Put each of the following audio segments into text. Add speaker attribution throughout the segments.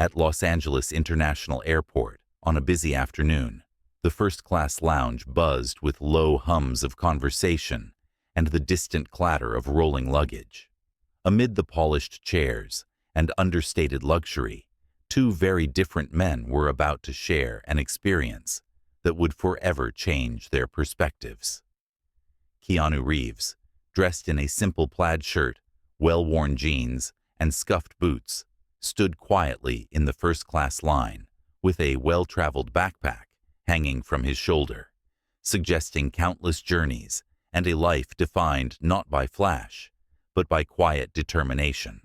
Speaker 1: At Los Angeles International Airport, on a busy afternoon, the first-class lounge buzzed with low hums of conversation and the distant clatter of rolling luggage. Amid the polished chairs and understated luxury, two very different men were about to share an experience that would forever change their perspectives. Keanu Reeves, dressed in a simple plaid shirt, well-worn jeans, and scuffed boots, stood quietly in the first-class line with a well-traveled backpack hanging from his shoulder, suggesting countless journeys and a life defined not by flash, but by quiet determination.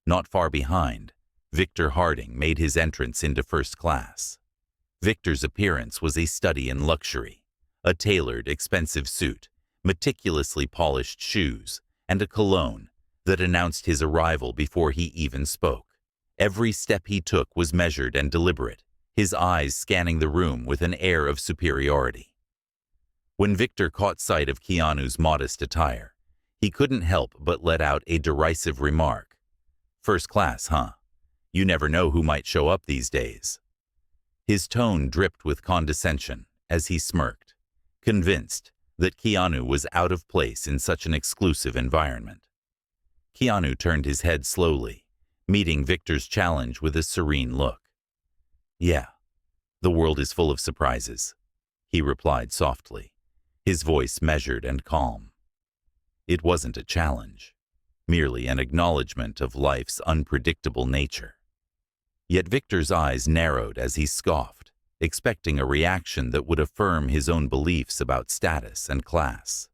Speaker 1: Not far behind, Victor Harding made his entrance into first class. Victor's appearance was a study in luxury, a tailored, expensive suit, meticulously polished shoes, and a cologne that announced his arrival before he even spoke. Every step he took was measured and deliberate, his eyes scanning the room with an air of superiority. When Victor caught sight of Keanu's modest attire, he couldn't help but let out a derisive remark. "First class, huh? You never know who might show up these days." His tone dripped with condescension as he smirked, convinced that Keanu was out of place in such an exclusive environment. Keanu turned his head slowly, meeting Victor's challenge with a serene look. "Yeah, the world is full of surprises," he replied softly, his voice measured and calm. It wasn't a challenge, merely an acknowledgement of life's unpredictable nature. Yet Victor's eyes narrowed as he scoffed, expecting a reaction that would affirm his own beliefs about status and class.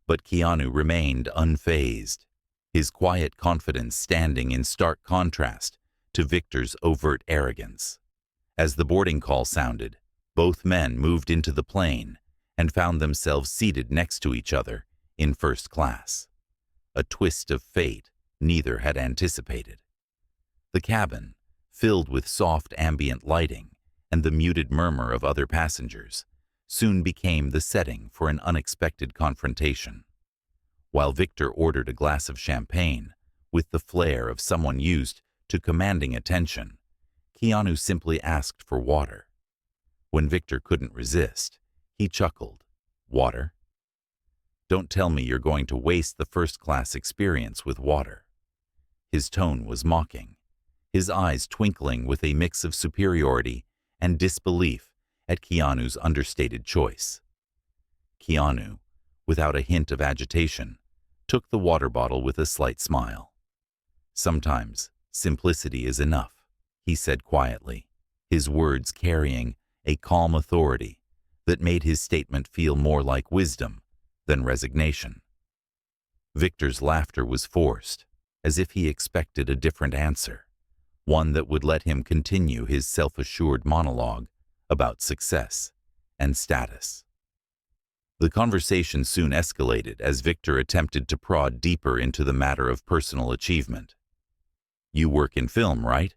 Speaker 1: But Keanu remained unfazed, his quiet confidence standing in stark contrast to Victor's overt arrogance. As the boarding call sounded, both men moved into the plane and found themselves seated next to each other in first class, a twist of fate neither had anticipated. The cabin, filled with soft ambient lighting and the muted murmur of other passengers, soon became the setting for an unexpected confrontation. While Victor ordered a glass of champagne, with the flair of someone used to commanding attention, Keanu simply asked for water. When Victor couldn't resist, he chuckled. "Water? Don't tell me you're going to waste the first-class experience with water." His tone was mocking, his eyes twinkling with a mix of superiority and disbelief at Keanu's understated choice. Keanu, without a hint of agitation, took the water bottle with a slight smile. "Sometimes simplicity is enough," he said quietly, his words carrying a calm authority that made his statement feel more like wisdom than resignation. Victor's laughter was forced, as if he expected a different answer, one that would let him continue his self-assured monologue about success and status. The conversation soon escalated as Victor attempted to prod deeper into the matter of personal achievement. "You work in film, right?"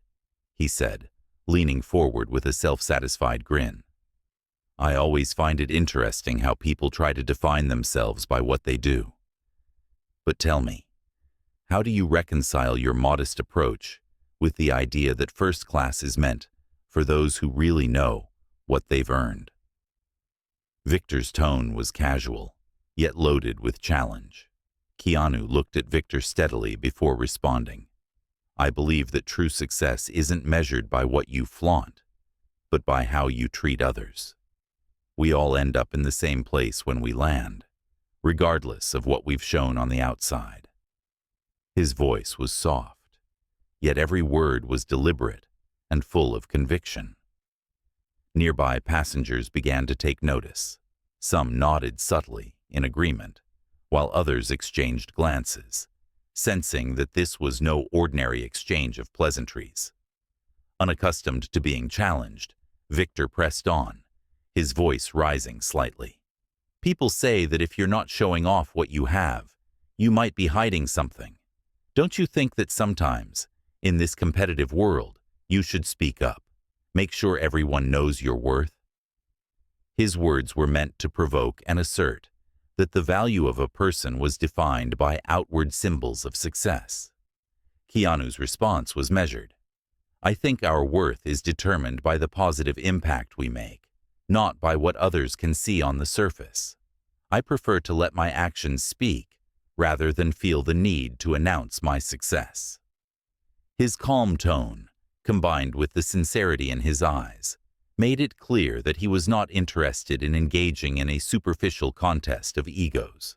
Speaker 1: he said, leaning forward with a self-satisfied grin. "I always find it interesting how people try to define themselves by what they do. But tell me, how do you reconcile your modest approach with the idea that first class is meant for those who really know what they've earned?" Victor's tone was casual, yet loaded with challenge. Keanu looked at Victor steadily before responding. "I believe that true success isn't measured by what you flaunt, but by how you treat others. We all end up in the same place when we land, regardless of what we've shown on the outside." His voice was soft, yet every word was deliberate and full of conviction. Nearby passengers began to take notice. Some nodded subtly in agreement, while others exchanged glances, sensing that this was no ordinary exchange of pleasantries. Unaccustomed to being challenged, Victor pressed on, his voice rising slightly. "People say that if you're not showing off what you have, you might be hiding something. Don't you think that sometimes, in this competitive world, you should speak up? Make sure everyone knows your worth?" His words were meant to provoke and assert that the value of a person was defined by outward symbols of success. Keanu's response was measured. I think our worth is determined by the positive impact we make, not by what others can see on the surface. I prefer to let my actions speak rather than feel the need to announce my success." His calm tone, combined with the sincerity in his eyes, made it clear that he was not interested in engaging in a superficial contest of egos.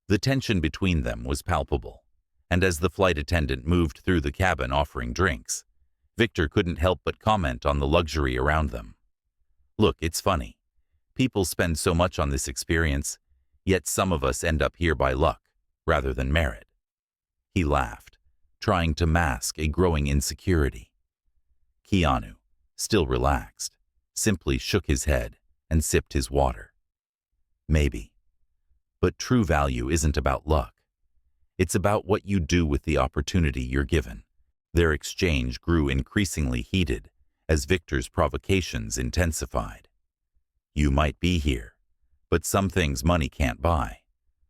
Speaker 1: The tension between them was palpable, and as the flight attendant moved through the cabin offering drinks, Victor couldn't help but comment on the luxury around them. "Look, it's funny. People spend so much on this experience, yet some of us end up here by luck, rather than merit." He laughed, trying to mask a growing insecurity. Keanu, still relaxed, simply shook his head and sipped his water. "Maybe. But true value isn't about luck. It's about what you do with the opportunity you're given." Their exchange grew increasingly heated as Victor's provocations intensified. "You might be here, but some things money can't buy.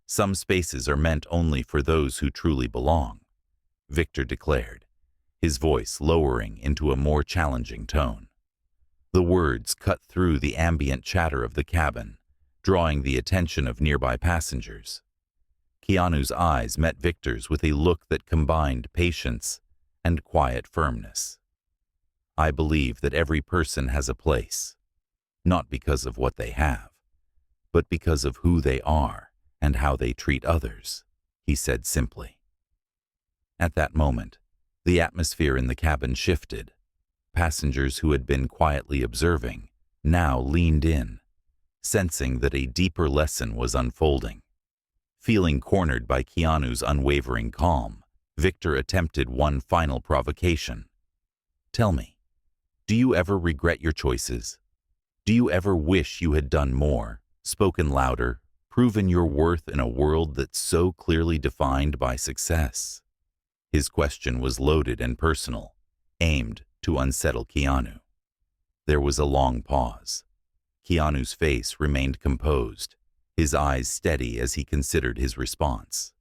Speaker 1: Some spaces are meant only for those who truly belong," Victor declared, his voice lowering into a more challenging tone. The words cut through the ambient chatter of the cabin, drawing the attention of nearby passengers. Keanu's eyes met Victor's with a look that combined patience and quiet firmness. "I believe that every person has a place, not because of what they have, but because of who they are and how they treat others," he said simply. At that moment, the atmosphere in the cabin shifted. Passengers who had been quietly observing now leaned in, sensing that a deeper lesson was unfolding. Feeling cornered by Keanu's unwavering calm, Victor attempted one final provocation. "Tell me, do you ever regret your choices? Do you ever wish you had done more, spoken louder, proven your worth in a world that's so clearly defined by success?" His question was loaded and personal, aimed to unsettle Keanu. There was a long pause. Keanu's face remained composed, his eyes steady as he considered his response.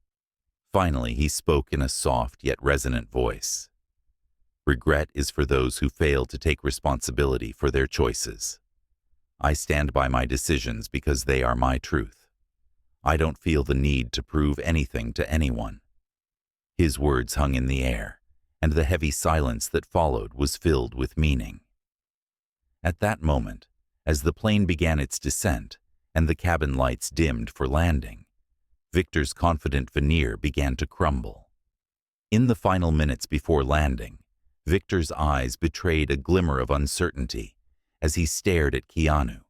Speaker 1: Finally, he spoke in a soft yet resonant voice. "Regret is for those who fail to take responsibility for their choices. I stand by my decisions because they are my truth. I don't feel the need to prove anything to anyone." His words hung in the air, and the heavy silence that followed was filled with meaning. At that moment, as the plane began its descent and the cabin lights dimmed for landing, Victor's confident veneer began to crumble. In the final minutes before landing, Victor's eyes betrayed a glimmer of uncertainty as he stared at Keanu,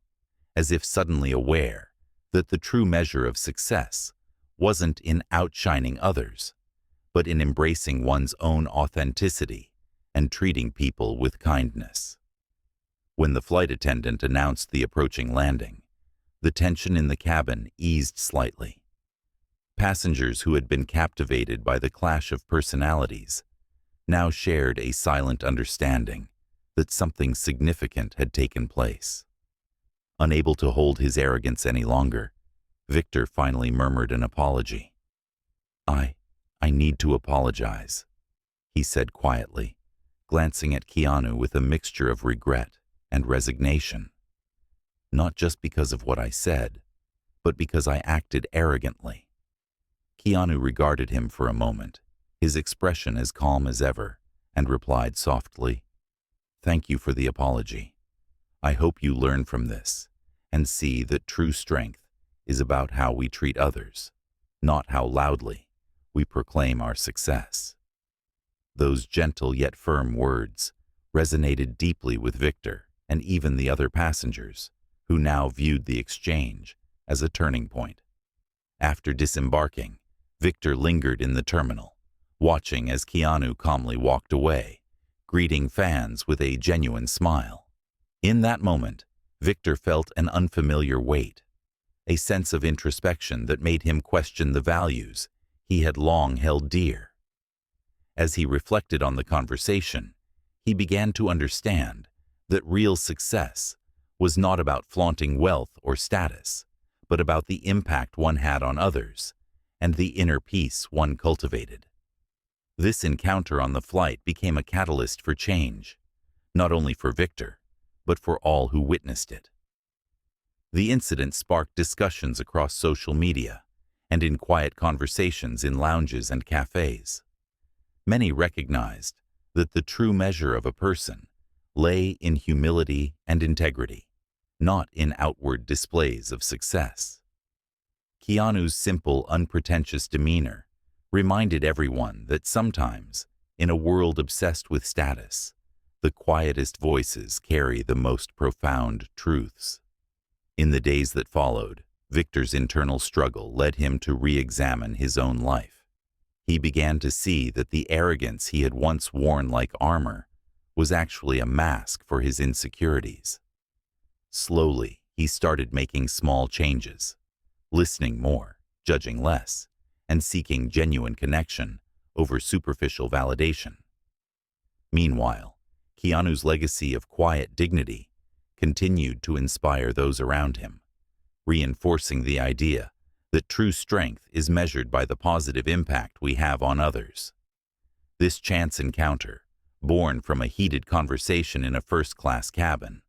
Speaker 1: as if suddenly aware that the true measure of success wasn't in outshining others, but in embracing one's own authenticity and treating people with kindness. When the flight attendant announced the approaching landing, the tension in the cabin eased slightly. Passengers who had been captivated by the clash of personalities now shared a silent understanding that something significant had taken place. Unable to hold his arrogance any longer, Victor finally murmured an apology. I need to apologize," he said quietly, glancing at Keanu with a mixture of regret and resignation. "Not just because of what I said, but because I acted arrogantly." Keanu regarded him for a moment, his expression as calm as ever, and replied softly, "Thank you for the apology. I hope you learn from this and see that true strength is about how we treat others, not how loudly we proclaim our success." Those gentle yet firm words resonated deeply with Victor and even the other passengers, who now viewed the exchange as a turning point. After disembarking, Victor lingered in the terminal, watching as Keanu calmly walked away, greeting fans with a genuine smile. In that moment, Victor felt an unfamiliar weight, a sense of introspection that made him question the values he had long held dear. As he reflected on the conversation, he began to understand that real success was not about flaunting wealth or status, but about the impact one had on others and the inner peace one cultivated. This encounter on the flight became a catalyst for change, not only for Victor, but for all who witnessed it. The incident sparked discussions across social media and in quiet conversations in lounges and cafes. Many recognized that the true measure of a person lay in humility and integrity, not in outward displays of success. Keanu's simple, unpretentious demeanor reminded everyone that sometimes, in a world obsessed with status, the quietest voices carry the most profound truths. In the days that followed, Victor's internal struggle led him to re-examine his own life. He began to see that the arrogance he had once worn like armor was actually a mask for his insecurities. Slowly, he started making small changes, listening more, judging less, and seeking genuine connection over superficial validation. Meanwhile, Keanu's legacy of quiet dignity continued to inspire those around him, reinforcing the idea that true strength is measured by the positive impact we have on others. This chance encounter, born from a heated conversation in a first-class cabin,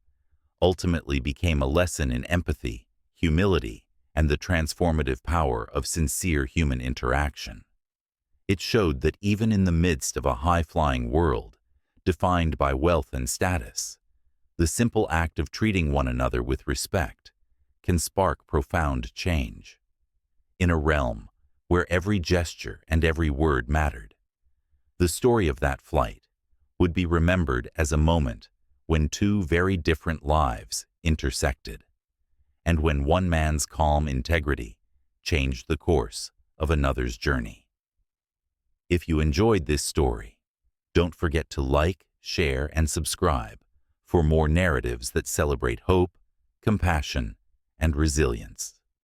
Speaker 1: ultimately became a lesson in empathy, humility, and the transformative power of sincere human interaction. It showed that even in the midst of a high-flying world, defined by wealth and status, the simple act of treating one another with respect can spark profound change. In a realm where every gesture and every word mattered, the story of that flight would be remembered as a moment when two very different lives intersected, and when one man's calm integrity changed the course of another's journey. If you enjoyed this story, don't forget to like, share, and subscribe for more narratives that celebrate hope, compassion, and resilience.